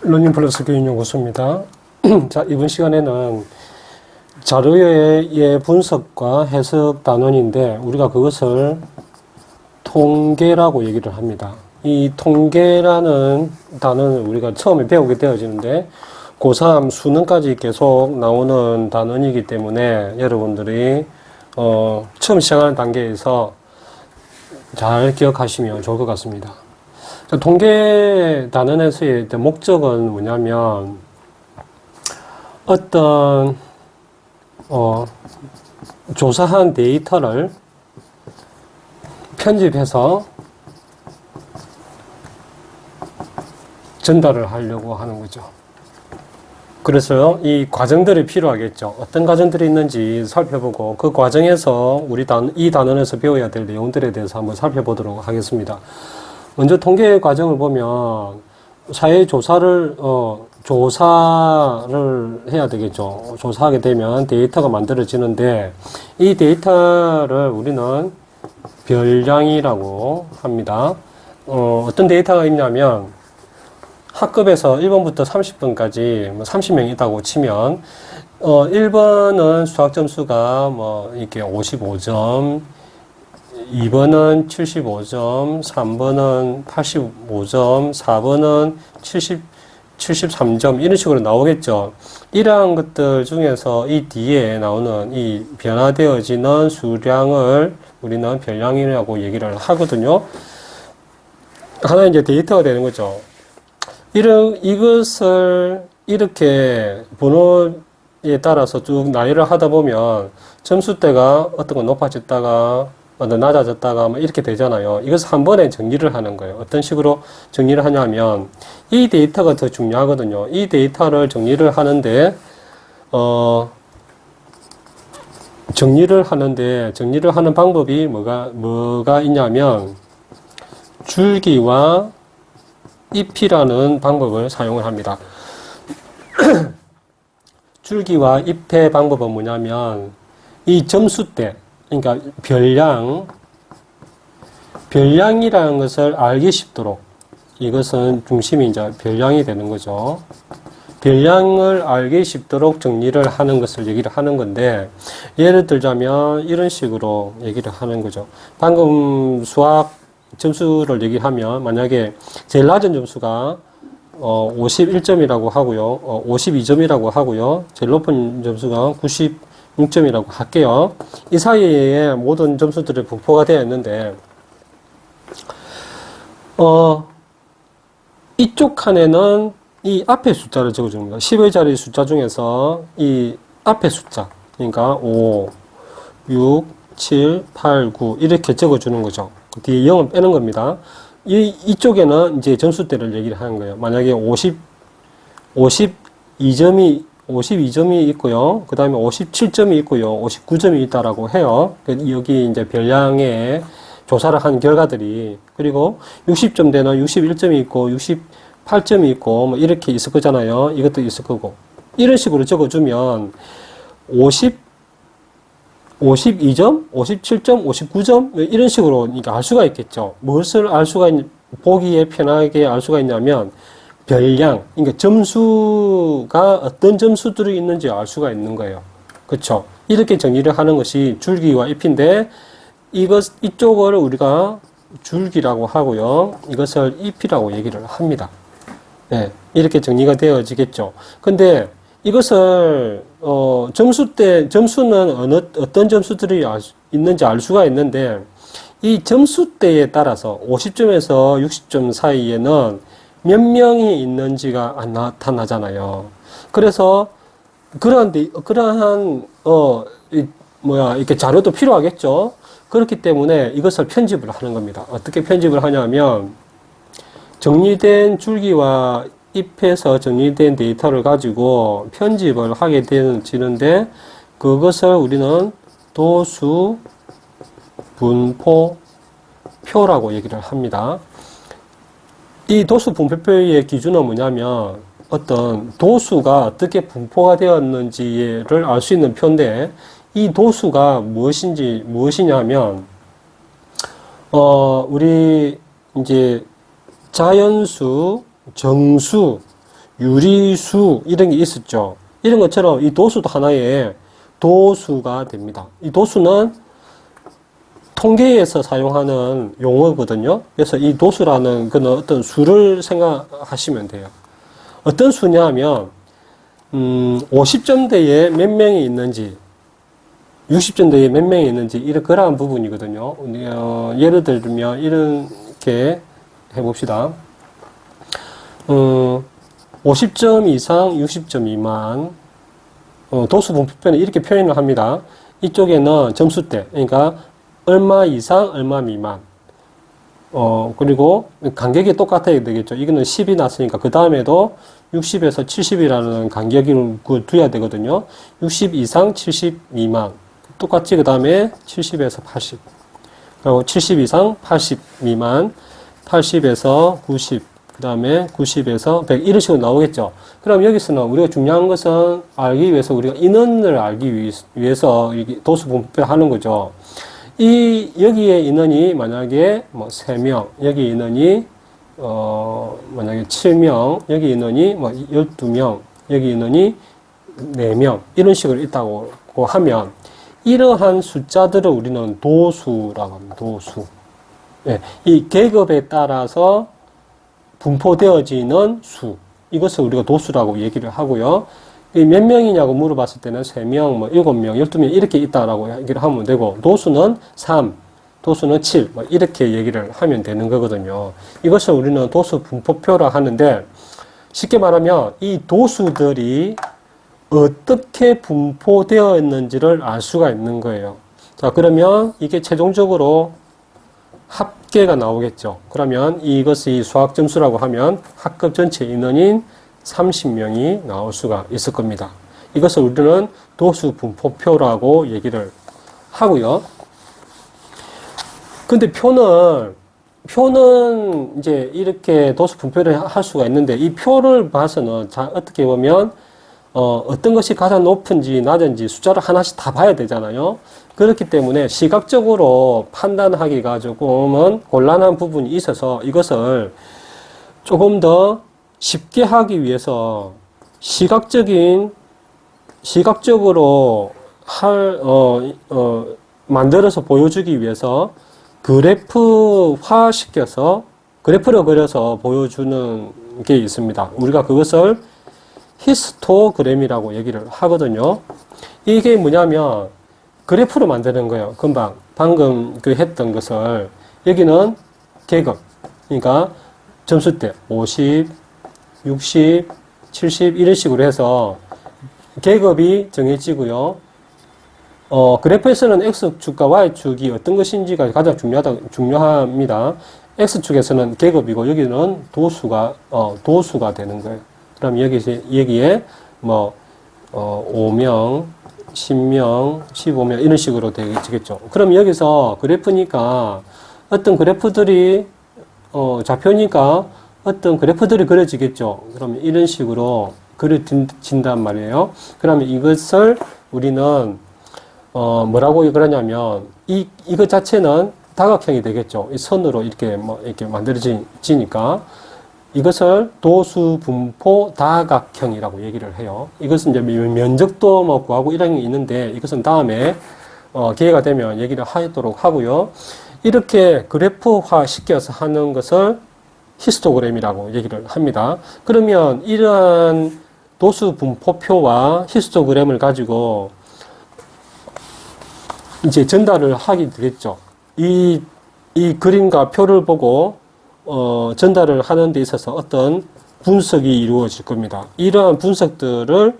러닝플러스 교육연구소입니다. 자, 이번 시간에는 자료의 분석과 해석 단원인데 우리가 그것을 통계라고 얘기를 합니다. 이 통계라는 단어는 우리가 처음에 배우게 되어지는데 고3 수능까지 계속 나오는 단원이기 때문에 여러분들이 처음 시작하는 단계에서 잘 기억하시면 좋을 것 같습니다. 통계 단원에서의 목적은 뭐냐면 어떤 조사한 데이터를 편집해서 전달을 하려고 하는 거죠. 그래서 이 과정들이 필요하겠죠. 어떤 과정들이 있는지 살펴보고 그 과정에서 이 단원에서 배워야 될 내용들에 대해서 한번 살펴보도록 하겠습니다. 먼저 통계 과정을 보면 사회 조사를 해야 되겠죠. 조사하게 되면 데이터가 만들어지는데 이 데이터를 우리는 별량이라고 합니다. 어떤 데이터가 있냐면 학급에서 1번부터 30번까지 30명이 있다고 치면 1번은 수학 점수가 이렇게 55점, 2번은 75점, 3번은 85점, 4번은 73점 이런 식으로 나오겠죠. 이러한 것들 중에서 이 뒤에 나오는 이 변화되어지는 수량을 우리는 별량이라고 얘기를 하거든요. 하나 이제 데이터가 되는 거죠. 이것을 이렇게 번호에 따라서 쭉 나열을 하다 보면 점수대가 어떤 건 높아졌다가 낮아졌다가 이렇게 되잖아요. 이것을 한 번에 정리를 하는 거예요. 어떤 식으로 정리를 하냐면 이 데이터가 더 중요하거든요. 이 데이터를 정리를 하는데 정리를 하는 방법이 뭐가 있냐면 줄기와 잎이라는 방법을 사용을 합니다. 줄기와 잎의 방법은 뭐냐면 이 점수대, 그러니까 별량이라는 것을 알기 쉽도록 이것은 중심이 이제 별량이 되는 거죠. 별량을 알기 쉽도록 정리를 하는 것을 얘기를 하는 건데 예를 들자면 이런 식으로 얘기를 하는 거죠. 방금 수학 점수를 얘기하면 만약에 제일 낮은 점수가 51점이라고 하고요. 52점이라고 하고요. 제일 높은 점수가 96점이라고 할게요. 이 사이에 모든 점수들이 분포가 되어 있는데 이쪽 칸에는 이 앞에 숫자를 적어줍니다. 10의 자리 숫자 중에서 이 앞에 숫자, 그러니까 5, 6, 7, 8, 9 이렇게 적어주는 거죠. 뒤에 0은 빼는 겁니다. 이쪽에는 이제 점수대를 얘기를 하는 거예요. 만약에 52점이 있고요. 그 다음에 57점이 있고요. 59점이 있다라고 해요. 여기 이제 별량에 조사를 한 결과들이, 그리고 60점 되는 61점이 있고, 68점이 있고, 이렇게 있을 거잖아요. 이것도 있을 거고. 이런 식으로 적어주면 52점, 57점, 59점 이런 식으로 그러니까 알 수가 있겠죠. 무엇을 보기에 편하게 알 수가 있냐면 별량, 그러니까 점수가 어떤 점수들이 있는지 알 수가 있는 거예요. 그렇죠? 이렇게 정리를 하는 것이 줄기와 잎인데 이쪽을 우리가 줄기라고 하고요. 이것을 잎이라고 얘기를 합니다. 네, 이렇게 정리가 되어지겠죠. 근데 이것을 점수는 어떤 점수들이 있는지 알 수가 있는데 이 점수대에 따라서 50점에서 60점 사이에는 몇 명이 있는지가 안 나타나잖아요. 그래서 그러한 이렇게 자료도 필요하겠죠. 그렇기 때문에 이것을 편집을 하는 겁니다. 어떻게 편집을 하냐면 정리된 줄기와 잎에서 정리된 데이터를 가지고 편집을 하게 되는데 그것을 우리는 도수 분포표라고 얘기를 합니다. 이 도수 분포표의 기준은 뭐냐면 어떤 도수가 어떻게 분포가 되었는지를 알 수 있는 표인데 이 도수가 무엇이냐면 우리 이제 자연수, 정수 유리수 이런 게 있었죠. 이런 것처럼 이 도수도 하나의 도수가 됩니다. 이 도수는 통계에서 사용하는 용어거든요. 그래서 이 도수라는 그는 어떤 수를 생각하시면 돼요. 어떤 수냐면 50점대에 몇 명이 있는지 60점대에 몇 명이 있는지 이런 그러한 부분이거든요. 예를 들면 이렇게 해봅시다. 50점 이상 60점 미만 도수 분포표는 이렇게 표현을 합니다. 이쪽에는 점수대, 그러니까 얼마 이상 얼마 미만 그리고 간격이 똑같아야 되겠죠. 이거는 10이 났으니까 그 다음에도 60에서 70이라는 간격을 두어야 되거든요. 60 이상 70 미만 똑같이 그 다음에 70에서 80 그리고 70 이상 80 미만 80에서 90 그 다음에 90에서 100 이런 식으로 나오겠죠. 그럼 여기서는 우리가 중요한 것은 알기 위해서 우리가 인원을 알기 위해서 도수 분포를 하는 거죠. 여기에 인원이 만약에 뭐 3명, 여기 인원이 만약에 7명, 여기 인원이 뭐 12명, 여기 인원이 4명 이런 식으로 있다고 하면 이러한 숫자들을 우리는 도수라고 합니다. 도수. 예, 이 계급에 따라서 분포되어지는 수. 이것을 우리가 도수라고 얘기를 하고요. 몇 명이냐고 물어봤을 때는 3명, 뭐 7명, 12명 이렇게 있다라고 얘기를 하면 되고 도수는 3, 도수는 7, 뭐 이렇게 얘기를 하면 되는 거거든요. 이것을 우리는 도수 분포표라 하는데 쉽게 말하면 이 도수들이 어떻게 분포되어 있는지를 알 수가 있는 거예요. 자, 그러면 이게 최종적으로 합계가 나오겠죠. 그러면 이것이 수학 점수라고 하면 학급 전체 인원인 30명이 나올 수가 있을 겁니다. 이것을 우리는 도수 분포표라고 얘기를 하고요. 근데 표는 이제 이렇게 도수 분포를 할 수가 있는데 이 표를 봐서는 어떻게 보면 어떤 것이 가장 높은지 낮은지 숫자를 하나씩 다 봐야 되잖아요. 그렇기 때문에 시각적으로 판단하기가 조금은 곤란한 부분이 있어서 이것을 조금 더 쉽게 하기 위해서 시각적으로 만들어서 보여주기 위해서 그래프화 시켜서 그래프를 그려서 보여주는 게 있습니다. 우리가 그것을 히스토그램이라고 얘기를 하거든요. 이게 뭐냐면 그래프로 만드는 거예요. 방금 했던 것을 여기는 계급, 그러니까 점수대 50, 60, 70 이런 식으로 해서 계급이 정해지고요. 그래프에서는 X축과 Y축이 어떤 것인지가 가장 중요합니다. X축에서는 계급이고 여기는 도수가 되는 거예요. 그럼 여기에 5명, 10명, 15명 이런 식으로 되겠죠. 그럼 여기서 그래프니까 어떤 그래프들이 좌표니까 어떤 그래프들이 그려지겠죠. 그러면 이런 식으로 그려진단 말이에요. 그러면 이것을 우리는 뭐라고 그러냐면 이것 자체는 다각형이 되겠죠. 이 선으로 이렇게 만들어지니까 이것을 도수 분포 다각형이라고 얘기를 해요. 이것은 이제 면적도 구하고 이런 게 있는데 이것은 다음에 기회가 되면 얘기를 하도록 하고요. 이렇게 그래프화 시켜서 하는 것을 히스토그램이라고 얘기를 합니다. 그러면 이러한 도수 분포표와 히스토그램을 가지고 이제 전달을 하게 되겠죠. 이 그림과 표를 보고 전달을 하는 데 있어서 어떤 분석이 이루어질 겁니다. 이러한 분석들을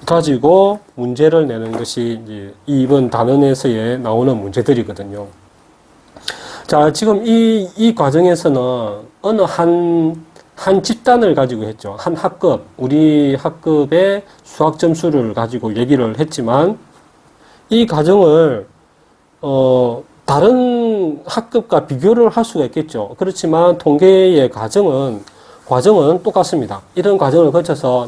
가지고 문제를 내는 것이 이제 이번 단원에서의 나오는 문제들이거든요. 자, 지금 이 과정에서는 어느 한 집단을 가지고 했죠. 한 학급, 우리 학급의 수학 점수를 가지고 얘기를 했지만 이 과정을 다른 학급과 비교를 할 수가 있겠죠. 그렇지만 통계의 과정은 똑같습니다. 이런 과정을 거쳐서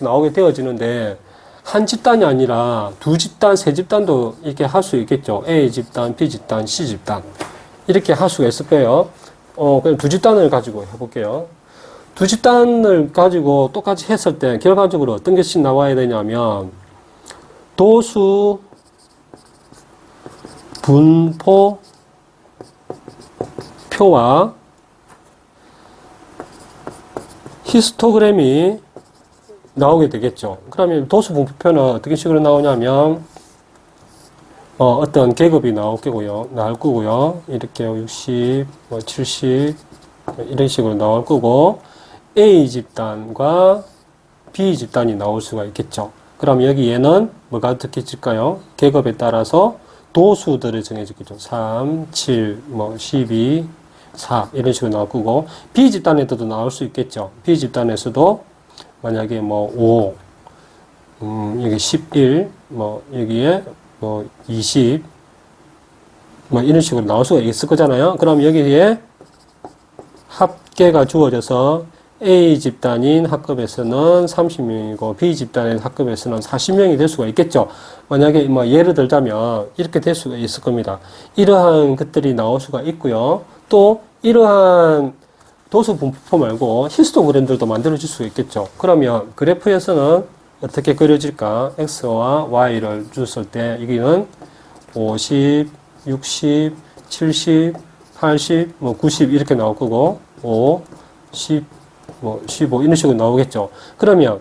나오게 되어지는데 한 집단이 아니라 두 집단, 세 집단도 이렇게 할 수 있겠죠. A 집단, B 집단, C 집단 이렇게 할 수가 있을 거예요. 그냥 두 집단을 가지고 해볼게요. 두 집단을 가지고 똑같이 했을 때 결과적으로 어떤 것이 나와야 되냐면 도수 분포 표와 히스토그램이 나오게 되겠죠. 그러면 도수 분포표는 어떻게 식으로 나오냐면 어떤 계급이 나올 거고요. 이렇게 60, 70 이런 식으로 나올 거고 A 집단과 B 집단이 나올 수가 있겠죠. 그럼 여기에는 뭐가 어떻게 질까요? 계급에 따라서 도수들을 정해지겠죠. 3, 7, 12, 4 이런 식으로 나올 거고 B 집단에도 나올 수 있겠죠. B 집단에서도 만약에 5, 여기 11, 여기에 20, 이런 식으로 나올 수가 있을 거잖아요. 그럼 여기에 합계가 주어져서 A 집단인 학급에서는 30명이고 B 집단인 학급에서는 40명이 될 수가 있겠죠. 만약에 예를 들자면 이렇게 될 수가 있을 겁니다. 이러한 것들이 나올 수가 있고요. 또 이러한 도수 분포 말고 히스토그램들도 만들어질 수가 있겠죠. 그러면 그래프에서는 어떻게 그려질까? X와 Y를 줬을 때 여기는 50, 60, 70, 80, 90 이렇게 나올 거고 5, 10, 15 이런 식으로 나오겠죠. 그러면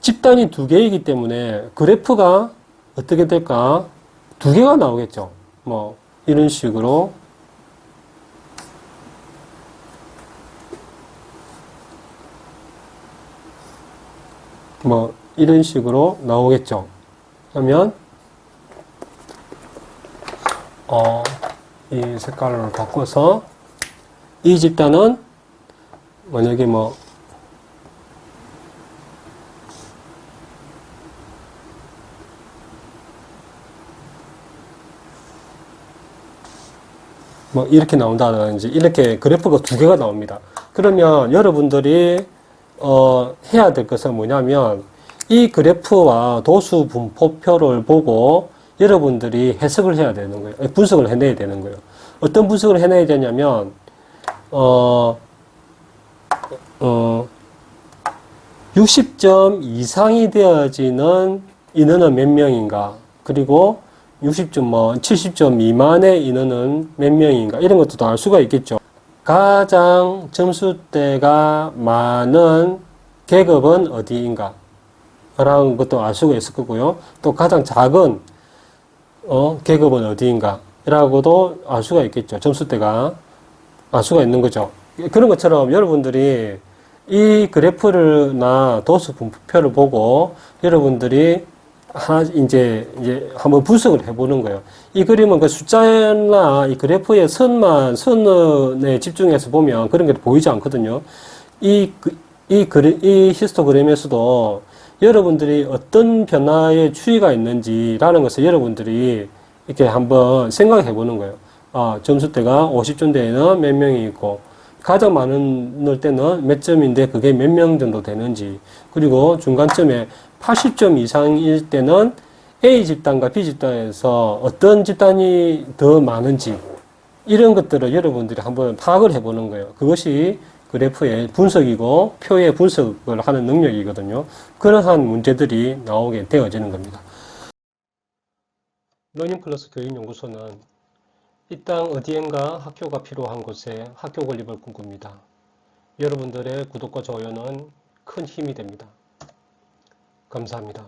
집단이 두 개이기 때문에 그래프가 어떻게 될까? 두 개가 나오겠죠. 이런 식으로 이런 식으로 나오겠죠. 그러면 이 색깔을 바꿔서 이 집단은 만약에 이렇게 나온다든지 이렇게 그래프가 두 개가 나옵니다. 그러면 여러분들이 해야 될 것은 뭐냐면 이 그래프와 도수 분포표를 보고 여러분들이 해석을 해야 되는 거예요. 분석을 해내야 되는 거예요. 어떤 분석을 해내야 되냐면 60점 이상이 되어지는 인원은 몇 명인가, 그리고 60점, 70점 미만의 인원은 몇 명인가, 이런 것도 알 수가 있겠죠. 가장 점수대가 많은 계급은 어디인가 라는 것도 알 수가 있을 거고요. 또 가장 작은 계급은 어디인가 라고도 알 수가 있겠죠. 점수대가 알 수가 있는 거죠. 그런 것처럼 여러분들이 이 그래프나 도수 분포표를 보고 여러분들이 이제 한번 분석을 해보는 거예요. 이 그림은 그 숫자나 이 그래프의 선에 집중해서 보면 그런 게 보이지 않거든요. 이 히스토그램에서도 여러분들이 어떤 변화의 추이가 있는지라는 것을 여러분들이 이렇게 한번 생각해 보는 거예요. 점수대가 50점대에는 몇 명이 있고, 가장 많을 때는 몇 점인데 그게 몇 명 정도 되는지, 그리고 중간점에 80점 이상일 때는 A 집단과 B 집단에서 어떤 집단이 더 많은지, 이런 것들을 여러분들이 한번 파악을 해보는 거예요. 그것이 그래프의 분석이고 표의 분석을 하는 능력이거든요. 그러한 문제들이 나오게 되어지는 겁니다. 러닝플러스 교육연구소는 이 땅 어디엔가 학교가 필요한 곳에 학교 건립을 꿈꿉니다. 여러분들의 구독과 좋아요는 큰 힘이 됩니다. 감사합니다.